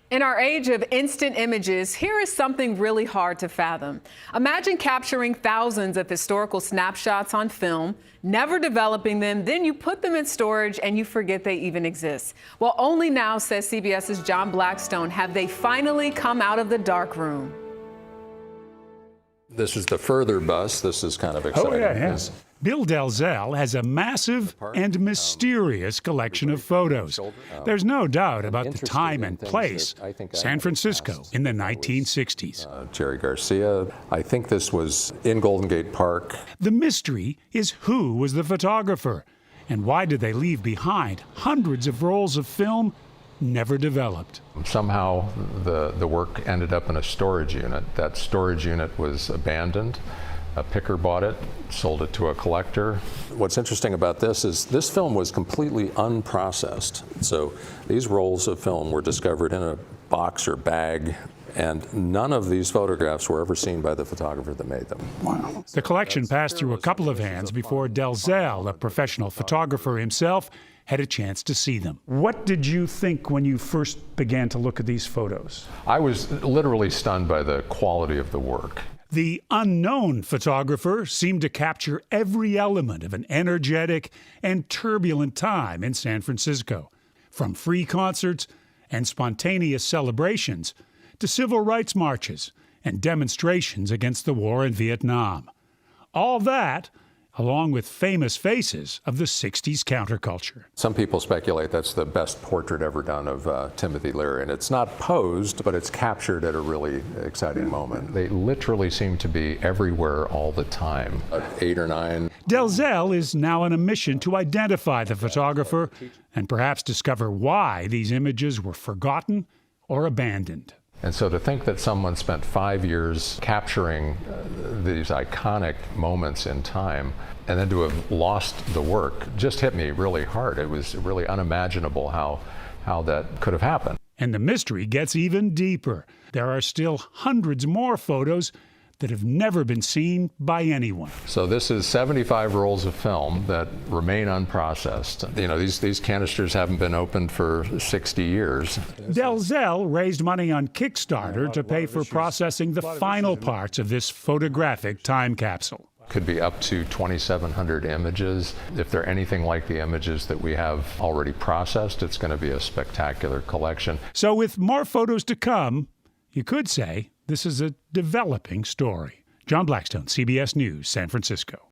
In our age of instant images, here is something really hard to fathom. Imagine capturing thousands of historical snapshots on film, never developing them, then you put them in storage and you forget they even exist. Well, only now, says CBS's John Blackstone, have they finally come out of the dark room. This is the further bus. This is kind of exciting. Oh, yeah. Bill Delzell has a massive and mysterious collection of photos. There's no doubt about the time and place, San Francisco in the 1960s. Jerry Garcia, I think this was in Golden Gate Park. The mystery is who was the photographer, and why did they leave behind hundreds of rolls of film never developed. Somehow the work ended up in a storage unit. That storage unit was abandoned. A picker bought it, sold it to a collector. What's interesting about this is this film was completely unprocessed. So these rolls of film were discovered in a box or bag, and none of these photographs were ever seen by the photographer that made them. Wow. The collection passed through a couple of hands before Delzell, a professional photographer himself, had a chance to see them. What did you think when you first began to look at these photos? I was literally stunned by the quality of the work. The unknown photographer seemed to capture every element of an energetic and turbulent time in San Francisco, from free concerts and spontaneous celebrations to civil rights marches and demonstrations against the war in Vietnam. All that, along with famous faces of the 60s counterculture. Some people speculate that's the best portrait ever done of Timothy Leary, and it's not posed, but it's captured at a really exciting moment. They literally seem to be everywhere all the time. 8 or 9. Delzell is now on a mission to identify the photographer and perhaps discover why these images were forgotten or abandoned. And so to think that someone spent 5 years capturing these iconic moments in time and then to have lost the work just hit me really hard. It was really unimaginable how that could have happened. And the mystery gets even deeper. There are still hundreds more photos that have never been seen by anyone. So this is 75 rolls of film that remain unprocessed. You know, these canisters haven't been opened for 60 years. Delzell raised money on Kickstarter to pay for processing the final parts of this photographic time capsule. Could be up to 2,700 images. If they're anything like the images that we have already processed, it's going to be a spectacular collection. So with more photos to come, you could say this is a developing story. John Blackstone, CBS News, San Francisco.